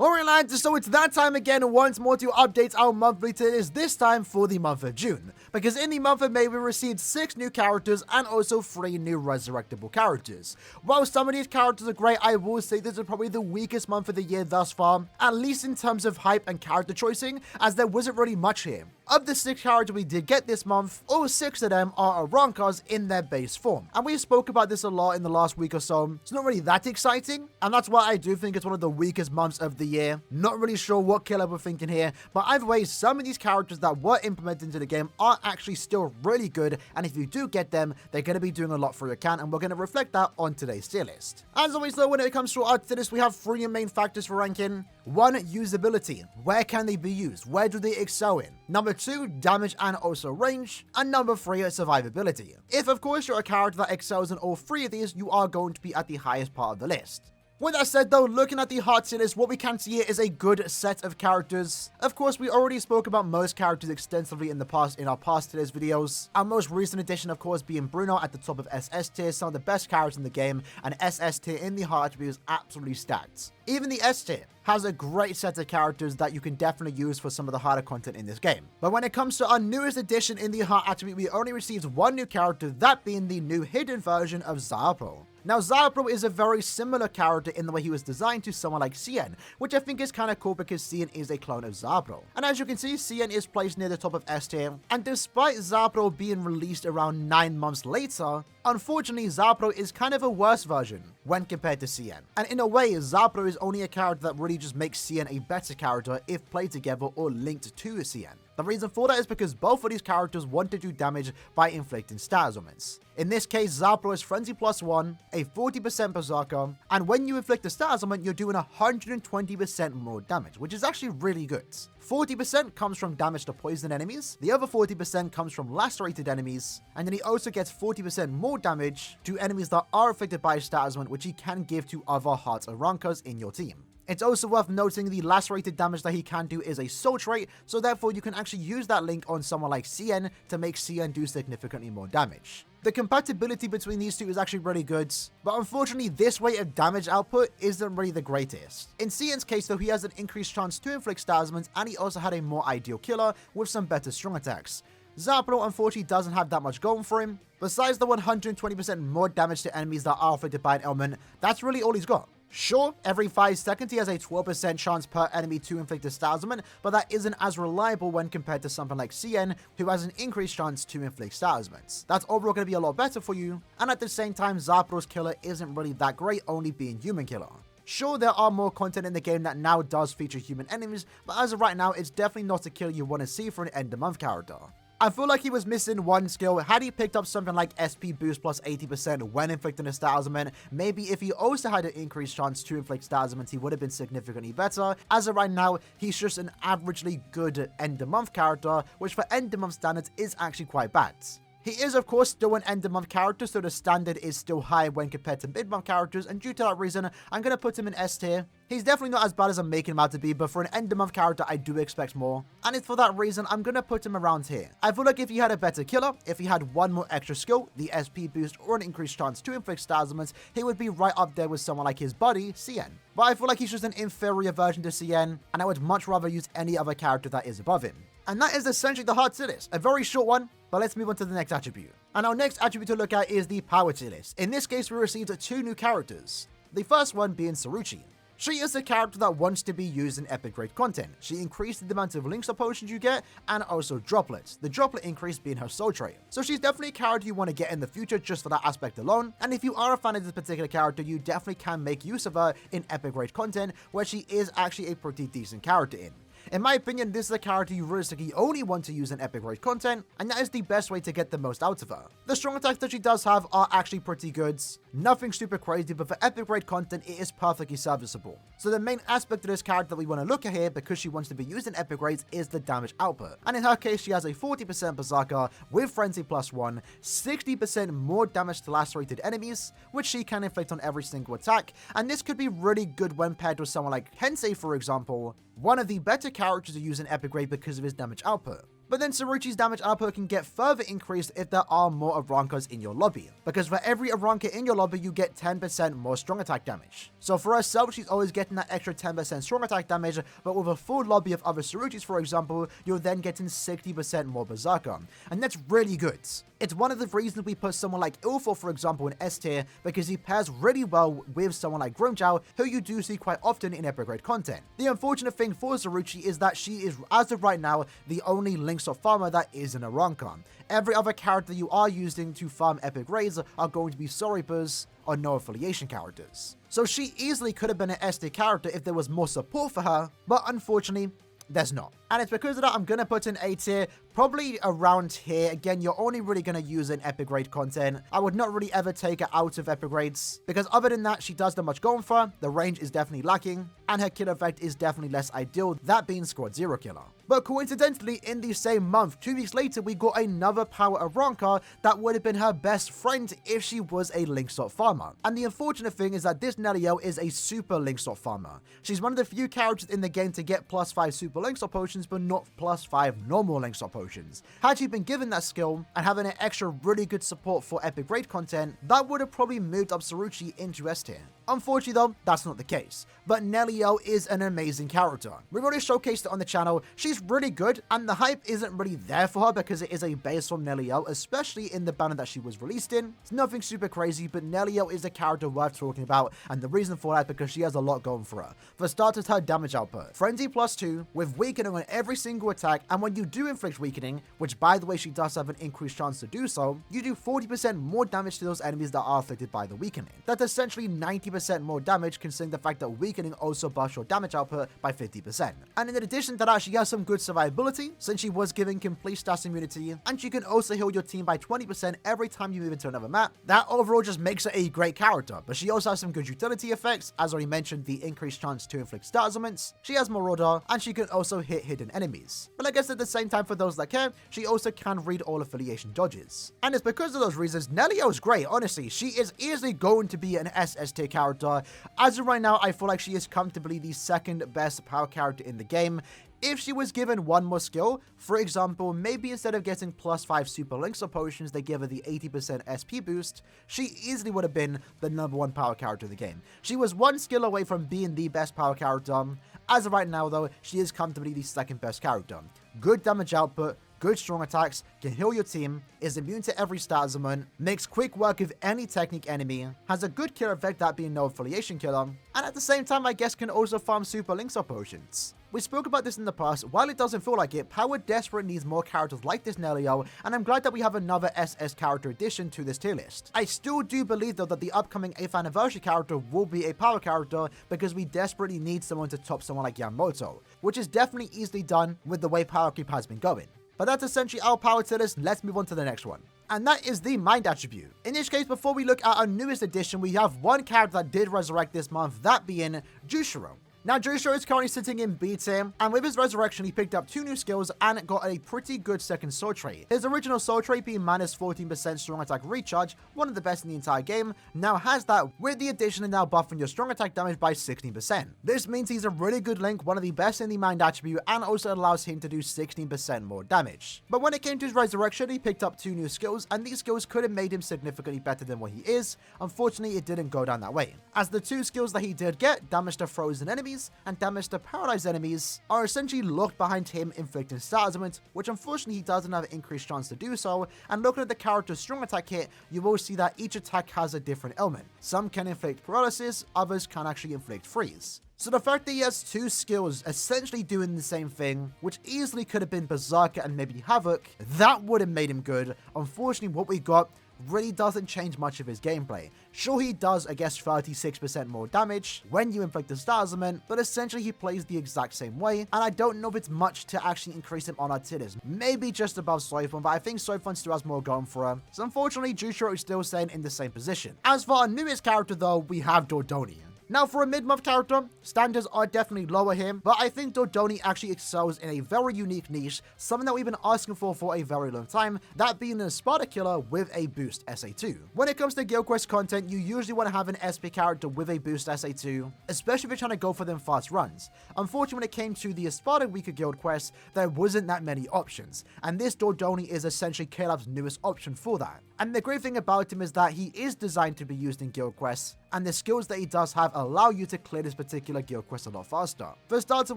Alright lads, so it's that time again once more to update our monthly tier list, this time for the month of June. Because in the month of May we received 6 new characters and also 3 new resurrectable characters. While some of these characters are great, I will say this is probably the weakest month of the year thus far, at least in terms of hype and character choicing, as there wasn't really much here. Of the 6 characters we did get this month, all 6 of them are Aaroniero in their base form. And we spoke about this a lot in the last week or so. It's not really that exciting, and that's why I do think it's one of the weakest months of the year. Not really sure what killer we're thinking here, but either way, some of these characters that were implemented into the game are actually still really good, and if you do get them, they're going to be doing a lot for your account, and we're going to reflect that on today's tier list. As always though, when it comes to our tier list, we have 3 main factors for ranking. 1, usability. Where can they be used? Where do they excel in? Number 2, damage and also range. And number 3, survivability. If of course you're a character that excels in all 3 of these, you are going to be at the highest part of the list. With that said though, looking at the hard tier list, what we can see here is a good set of characters. Of course, we already spoke about most characters extensively in our past tier list videos. Our most recent addition, of course, being Bruno at the top of SS tier, some of the best characters in the game, and SS tier in the hard attribute is absolutely stacked. Even the S tier has a great set of characters that you can definitely use for some of the harder content in this game. But when it comes to our newest addition in the hard attribute, we only received 1 new character, that being the new hidden version of Zarpro. Now, Zarpro is a very similar character in the way he was designed to someone like Cien, which I think is kind of cool because Cien is a clone of Zarpro. And as you can see, Cien is placed near the top of S tier, and despite Zarpro being released around 9 months later, unfortunately, Zarpro is kind of a worse version when compared to Cien. And in a way, Zarpro is only a character that really just makes Cien a better character if played together or linked to Cien. The reason for that is because both of these characters want to do damage by inflicting status ailments. In this case, Zarpro is Frenzy +1, a 40% Berserker, and when you inflict a status ailment, you're doing 120% more damage, which is actually really good. 40% comes from damage to poison enemies, the other 40% comes from lacerated enemies, and then he also gets 40% more damage to enemies that are affected by a status ailment, which he can give to other Heart Aaroniero in your team. It's also worth noting the lacerated damage that he can do is a soul trait, so therefore you can actually use that link on someone like Cien to make Cien do significantly more damage. The compatibility between these two is actually really good, but unfortunately this rate of damage output isn't really the greatest. In Cien's case though, he has an increased chance to inflict status ailments, and he also had a more ideal killer with some better strong attacks. Zarpro unfortunately doesn't have that much going for him. Besides the 120% more damage to enemies that are affected by an ailment, that's really all he's got. Sure, every 5 seconds he has a 12% chance per enemy to inflict a status ailment, but that isn't as reliable when compared to something like Cien, who has an increased chance to inflict status ailments. That's overall going to be a lot better for you, and at the same time, Zarpro's killer isn't really that great, only being human killer. Sure, there are more content in the game that now does feature human enemies, but as of right now, it's definitely not a killer you want to see for an end of month character. I feel like he was missing one skill. Had he picked up something like SP boost plus 80% when inflicting a status ailment, maybe if he also had an increased chance to inflict status ailments, he would have been significantly better. As of right now, he's just an averagely good end of month character, which for end of month standards is actually quite bad. He is, of course, still an end-of-month character, so the standard is still high when compared to mid-month characters, and due to that reason, I'm going to put him in S tier. He's definitely not as bad as I'm making him out to be, but for an end-of-month character, I do expect more. And it's for that reason, I'm going to put him around here. I feel like if he had a better killer, if he had one more extra skill, the SP boost, or an increased chance to inflict status ailments, he would be right up there with someone like his buddy, Cien. But I feel like he's just an inferior version to Cien, and I would much rather use any other character that is above him. And that is essentially the hard tier list. A very short one, but let's move on to the next attribute. And our next attribute to look at is the power tier list. In this case, we received 2 new characters. The first one being Saruchi. She is a character that wants to be used in epic grade content. She increased the amount of links or potions you get, and also droplets. The droplet increase being her soul trait. So she's definitely a character you want to get in the future just for that aspect alone. And if you are a fan of this particular character, you definitely can make use of her in epic grade content, where she is actually a pretty decent character in. In my opinion, this is a character you realistically only want to use in epic grade content, and that is the best way to get the most out of her. The strong attacks that she does have are actually pretty good. Nothing super crazy, but for epic grade content, it is perfectly serviceable. So the main aspect of this character that we want to look at here, because she wants to be used in epic grades, is the damage output. And in her case, she has a 40% Berserker with Frenzy +1, 60% more damage to lacerated enemies, which she can inflict on every single attack, and this could be really good when paired with someone like Hensei, for example, one of the better characters to use in epic grade because of his damage output. But then Saruchi's damage output can get further increased if there are more Arankas in your lobby, because for every Aranka in your lobby, you get 10% more strong attack damage. So for herself, she's always getting that extra 10% strong attack damage, but with a full lobby of other Saruchis, for example, you're then getting 60% more Berserker, and that's really good. It's one of the reasons we put someone like Ilfor, for example, in S tier, because he pairs really well with someone like Grimmjow, who you do see quite often in epic grade content. The unfortunate thing for Saruchi is that she is, as of right now, the only Linkshot farmer that is an Aranka. Every other character you are using to farm epic raids are going to be Soripers or no affiliation characters. So she easily could have been an S tier character if there was more support for her, but unfortunately, there's not. And it's because of that I'm going to put in A tier, probably around here. Again, you're only really going to use it in epic grade content. I would not really ever take her out of epic grades, because other than that, she does not much going for her. The range is definitely lacking, and her kill effect is definitely less ideal, that being Squad 0 killer. But coincidentally, in the same month, 2 weeks later, we got another power Aranka that would have been her best friend if she was a Linkshot farmer. And the unfortunate thing is that this Neliel is a super Linkshot farmer. She's one of the few characters in the game to get +5 super Linkshot potions, but not +5 normal Linkshot potions. Had she been given that skill and having an extra really good support for epic grade content, that would have probably moved up Saruchi into S tier. Unfortunately though, that's not the case. But Neliel is an amazing character. We've already showcased it on the channel. She's really good, and the hype isn't really there for her because it is a base from Neliel, especially in the banner that she was released in. It's nothing super crazy, but Neliel is a character worth talking about, and the reason for that is because she has a lot going for her. For starters, her damage output. Frenzy +2, with weakening on every single attack, and when you do inflict weakening, which by the way she does have an increased chance to do so, you do 40% more damage to those enemies that are afflicted by the weakening. That's essentially 90% more damage, considering the fact that weakening also buffs your damage output by 50%. And in addition to that, she has some good survivability, since she was given complete stats immunity, and she can also heal your team by 20% every time you move into another map. That overall just makes her a great character, but she also has some good utility effects, as already mentioned, the increased chance to inflict stat ailments, she has Marauder, and she can also hit hidden enemies. But I guess at the same time, for those that care, she also can read all affiliation dodges. And it's because of those reasons, Neliel is great, honestly. She is easily going to be an SS tier character. As of right now, I feel like she is comfortably the second best power character in the game. If she was given one more skill, for example, maybe instead of getting +5 super Linkshot potions, they give her the 80% SP boost, she easily would have been the #1 power character in the game. She was one skill away from being the best power character. As of right now though, she is comfortably the second best character. Good damage output, good strong attacks, can heal your team, is immune to every stat ailment, makes quick work of any technique enemy, has a good kill effect, that being no affiliation killer, and at the same time I guess can also farm super Linkshot potions. We spoke about this in the past. While it doesn't feel like it, Power desperately needs more characters like this Neliel, and I'm glad that we have another SS character addition to this tier list. I still do believe though that the upcoming 8th anniversary character will be a Power character, because we desperately need someone to top someone like Yamamoto, which is definitely easily done with the way Power Creep has been going. But that's essentially our power tier list. Let's move on to the next one. And that is the Mind attribute. In this case, before we look at our newest addition, we have one character that did resurrect this month, that being Jushiro. Now, Jushiro is currently sitting in B tier, and with his resurrection, he picked up 2 new skills and got a pretty good second soul trait. His original soul trait being -14% strong attack recharge, one of the best in the entire game, now has that with the addition of now buffing your strong attack damage by 16%. This means he's a really good link, one of the best in the Mind attribute, and also allows him to do 16% more damage. But when it came to his resurrection, he picked up 2 new skills, and these skills could have made him significantly better than what he is. Unfortunately, it didn't go down that way, as the 2 skills that he did get, damage to frozen enemies and damage to paralyzed enemies, are essentially locked behind him inflicting stat ailments, which unfortunately he doesn't have an increased chance to do so. And looking at the character's strong attack hit, you will see that each attack has a different ailment. Some can inflict paralysis, others can actually inflict freeze. So the fact that he has 2 skills essentially doing the same thing, which easily could have been Berserker and maybe Havoc, that would have made him good. Unfortunately, what we got really doesn't change much of his gameplay. Sure, he does, I guess, 36% more damage when you inflict the stat ailment, but essentially he plays the exact same way, and I don't know if it's much to actually increase him on our tier list. Maybe just above Soifon, but I think Soifon still has more going for him. So unfortunately, Jushiro is still staying in the same position. As for our newest character though, we have Dordoni. Now for a mid-month character, standards are definitely lower here, but I think Dodoni actually excels in a very unique niche, something that we've been asking for a very long time, that being an Espada killer with a boost SA2. When it comes to Guild Quest content, you usually want to have an SP character with a boost SA2, especially if you're trying to go for them fast runs. Unfortunately, when it came to the Espada weaker Guild Quest, there wasn't that many options, and this Dodoni is essentially Caleb's newest option for that. And the great thing about him is that he is designed to be used in Guild Quests, and the skills that he does have allow you to clear this particular Guild Quest a lot faster. For starters,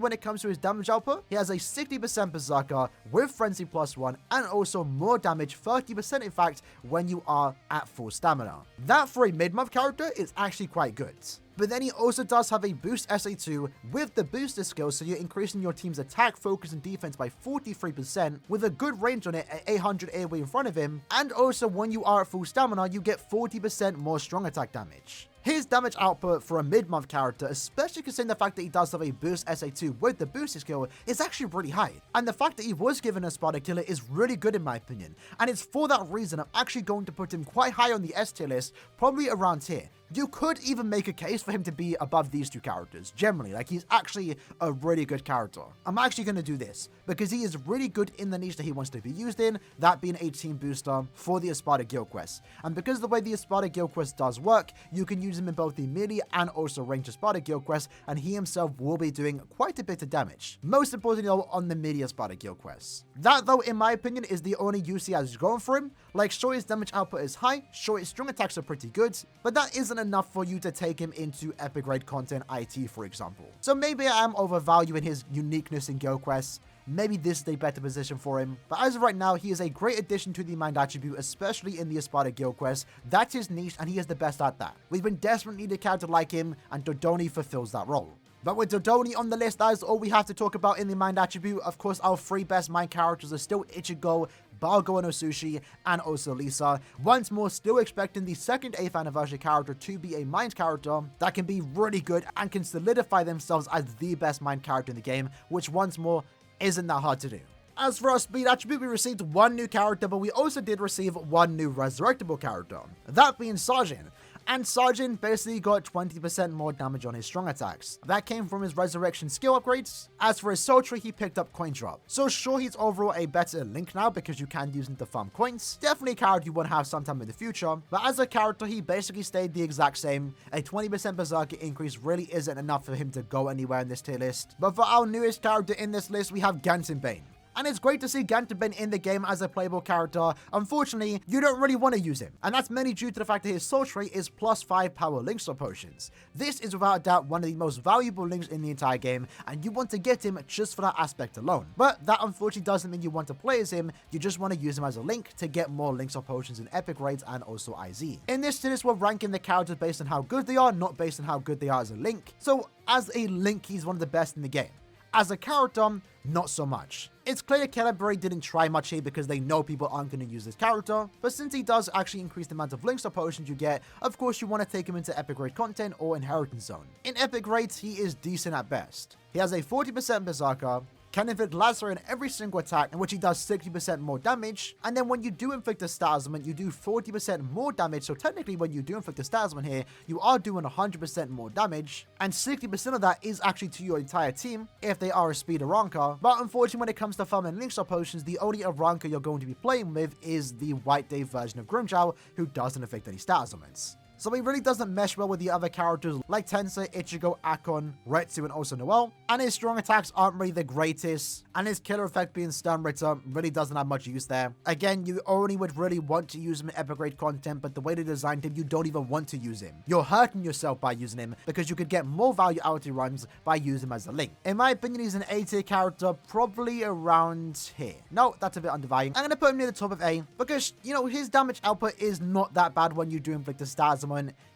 when it comes to his damage output, he has a 60% Berserker with Frenzy +1, and also more damage, 30% in fact, when you are at full stamina. That for a mid-month character is actually quite good. But then he also does have a boost SA2 with the booster skill, so you're increasing your team's attack, focus, and defense by 43% with a good range on it at 800 AoE in front of him, and also when you are at full stamina, you get 40% more strong attack damage. His damage output for a mid-month character, especially considering the fact that he does have a boost SA2 with the boosted skill, is actually really high. And the fact that he was given a Espada killer is really good in my opinion. And it's for that reason I'm actually going to put him quite high on the S tier list, probably around here. You could even make a case for him to be above these two characters, generally. Like, he's actually a really good character. I'm actually going to do this, because he is really good in the niche that he wants to be used in, that being a team booster for the Espada Guild Quest. And because of the way the Espada Guild Quest does work, you can use him in both the melee and also ranged Espada Guild Quest, and he himself will be doing quite a bit of damage. Most importantly though, on the melee Espada Guild Quest. That though, in my opinion, is the only use he has going for him. Like, sure, his damage output is high, sure, his strong attacks are pretty good, but that isn't enough for you to take him into epic grade content IT, for example. So maybe I am overvaluing his uniqueness in Guild Quests. Maybe this is a better position for him. But as of right now, he is a great addition to the mind attribute, especially in the Espada Guild Quest. That's his niche, and he is the best at that. We've been desperately needing a character like him, and Dodoni fulfills that role. But with Dodoni on the list, that is all we have to talk about in the mind attribute. Of course, our three best mind characters are still Ichigo, Balgo and Osushi, and also Lisa. Once more, still expecting the second 8th anniversary character to be a mind character that can be really good and can solidify themselves as the best mind character in the game, which once more isn't that hard to do. As for our speed attribute, we received one new character, but we also did receive one new resurrectable character, that being Sajin. And Sajin basically got 20% more damage on his strong attacks. That came from his resurrection skill upgrades. As for his soul tree, he picked up coin drop. So sure, he's overall a better link now because you can use him to farm coins. Definitely a character you want to have sometime in the future. But as a character, he basically stayed the exact same. A 20% berserker increase really isn't enough for him to go anywhere in this tier list. But for our newest character in this list, we have Gantenbane. And it's great to see Gantenbane in the game as a playable character. Unfortunately, you don't really want to use him. And that's mainly due to the fact that his soul trait is +5 power link swap potions. This is without a doubt one of the most valuable links in the entire game, and you want to get him just for that aspect alone. But that unfortunately doesn't mean you want to play as him, you just want to use him as a link to get more link swap potions in epic raids and also IZ. In this tier list, we're ranking the characters based on how good they are, not based on how good they are as a link. So as a link, he's one of the best in the game. As a character, not so much. It's clear Celebrate didn't try much here because they know people aren't going to use this character, but since he does actually increase the amount of links or potions you get, of course you want to take him into epic raid content or inheritance zone. In epic raids, he is decent at best. He has a 40% berserker, can inflict laser in every single attack, in which he does 60% more damage, and then when you do inflict a stat ailment, you do 40% more damage, so technically when you do inflict a stat ailment here, you are doing 100% more damage, and 60% of that is actually to your entire team, if they are a speed Aranka. But unfortunately, when it comes to farming link swap potions, the only Aranka you're going to be playing with is the White Day version of Grimmjow, who doesn't inflict any stat ailments. So he really doesn't mesh well with the other characters like Tensei, Ichigo, Akon, Retsu, and also Noelle. And his strong attacks aren't really the greatest, and his killer effect being Stun Ritter really doesn't have much use there. Again, you only would really want to use him in epic grade content, but the way they designed him, you don't even want to use him. You're hurting yourself by using him because you could get more value out of your runs by using him as a link. In my opinion, he's an A tier character, probably around here. No, that's a bit undervaluing. I'm going to put him near the top of A because, you know, his damage output is not that bad when you do inflict a stat ailment.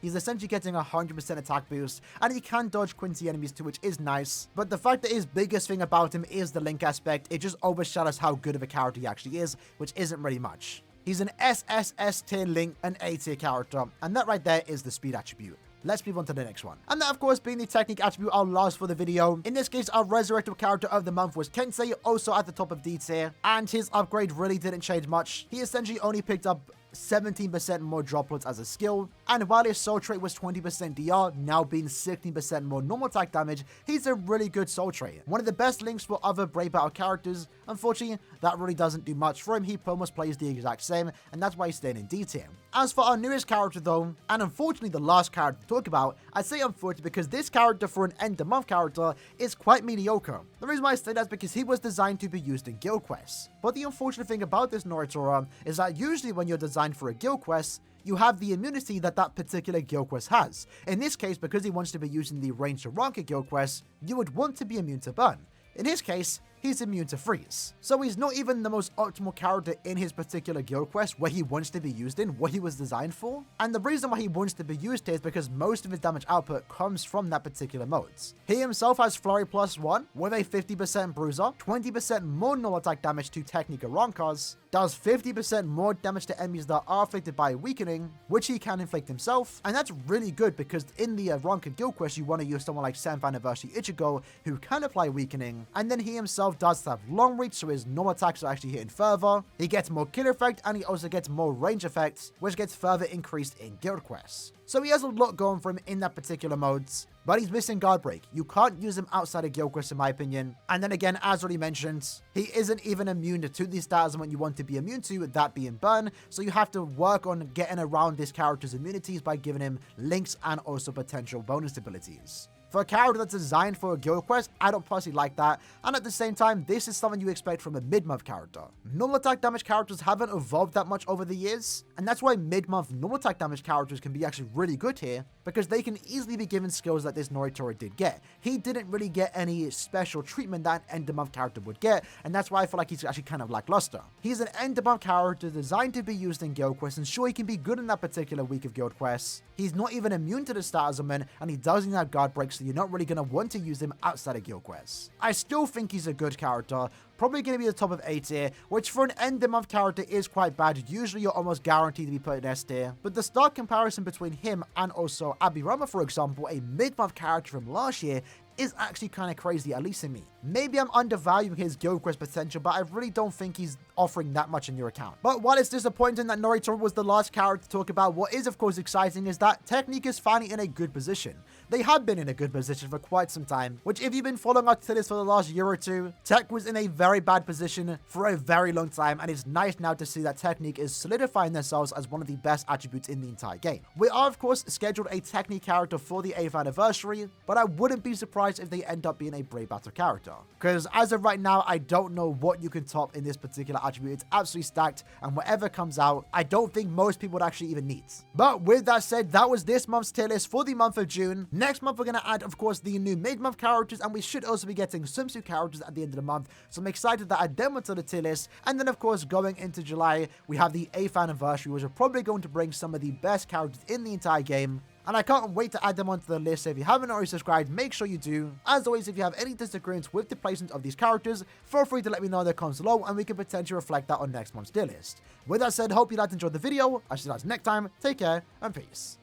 He's essentially getting 100% attack boost, and he can dodge Quincy enemies too, which is nice. But the fact that his biggest thing about him is the link aspect, it just overshadows how good of a character he actually is, which isn't really much. He's an SSS tier link, an A tier character, and that right there is the speed attribute. Let's move on to the next one. And that, of course, being the technique attribute I'll last for the video. In this case, our resurrected character of the month was Kensei, also at the top of D tier. And his upgrade really didn't change much. He essentially only picked up 17% more droplets as a skill, and while his soul trait was 20% DR, now being 16% more normal attack damage, he's a really good soul trait. One of the best links for other Brave Battle characters. Unfortunately, that really doesn't do much for him. He almost plays the exact same, and that's why he's staying in D tier. As for our newest character though, and unfortunately the last character to talk about, I say unfortunately because this character for an end of month character is quite mediocre. The reason why I say that is because he was designed to be used in guild quests. But the unfortunate thing about this Aaroniero is that usually when you're designed for a guild quest, you have the immunity that particular guild quest has. In this case, because he wants to be using the ranged to ranked guild quest, you would want to be immune to burn. In his case, he's immune to freeze. So he's not even the most optimal character in his particular guild quest where he wants to be used in, what he was designed for. And the reason why he wants to be used here is because most of his damage output comes from that particular modes. He himself has Flurry +1 with a 50% bruiser, 20% more normal attack damage to technical rankers, does 50% more damage to enemies that are afflicted by weakening, which he can inflict himself. And that's really good because in the ranked guild quest, you want to use someone like 7th Anniversary Ichigo who can apply weakening. And then he himself does have long reach, so his normal attacks are actually hitting further. He gets more kill effect, and he also gets more range effects, which gets further increased in guild quests. So he has a lot going for him in that particular modes, but he's missing guard break. You can't use him outside of guild quests in my opinion. And then again, as already mentioned, he isn't even immune to the stats and what you want to be immune to, that being burn. So you have to work on getting around this character's immunities by giving him links and also potential bonus abilities. For a character that's designed for a guild quest, I don't personally like that, and at the same time, this is something you expect from a mid-month character. Normal attack damage characters haven't evolved that much over the years, and that's why mid-month normal attack damage characters can be actually really good here, because they can easily be given skills that this Aaroniero did get. He didn't really get any special treatment that an end-of-month character would get, and that's why I feel like he's actually kind of lackluster. He's an end-of-month character designed to be used in guild quests, and sure, he can be good in that particular week of guild quests. He's not even immune to the stats of him, and he doesn't have guard breaks, so you're not really going to want to use him outside of guild quests. I still think he's a good character, probably going to be the top of A tier, which for an end of month character is quite bad. Usually you're almost guaranteed to be put in S tier, but the stark comparison between him and also Aaroniero, for example, a mid-month character from last year, is actually kind of crazy, at least in me. Maybe I'm undervaluing his guild quest potential, but I really don't think he's offering that much in your account. But while it's disappointing that Aaroniero was the last character to talk about, what is of course exciting is that Technique is finally in a good position. They have been in a good position for quite some time, which if you've been following our tier list for the last year or two, Tech was in a very bad position for a very long time, and it's nice now to see that Technique is solidifying themselves as one of the best attributes in the entire game. We are of course scheduled a Technique character for the 8th anniversary, but I wouldn't be surprised if they end up being a Brave Battle character. Because as of right now, I don't know what you can top in this particular attribute. It's absolutely stacked, and whatever comes out, I don't think most people would actually even need. But with that said, that was this month's tier list for the month of June. Next month, we're going to add, of course, the new mid-month characters, and we should also be getting swimsuit characters at the end of the month. So I'm excited that I add them to the tier list. And then, of course, going into July, we have the 8th anniversary, which are probably going to bring some of the best characters in the entire game. And I can't wait to add them onto the list, so if you haven't already subscribed, make sure you do. As always, if you have any disagreements with the placement of these characters, feel free to let me know in the comments below, and we can potentially reflect that on next month's tier list. With that said, hope you guys enjoyed the video. I shall see you guys next time. Take care, and peace.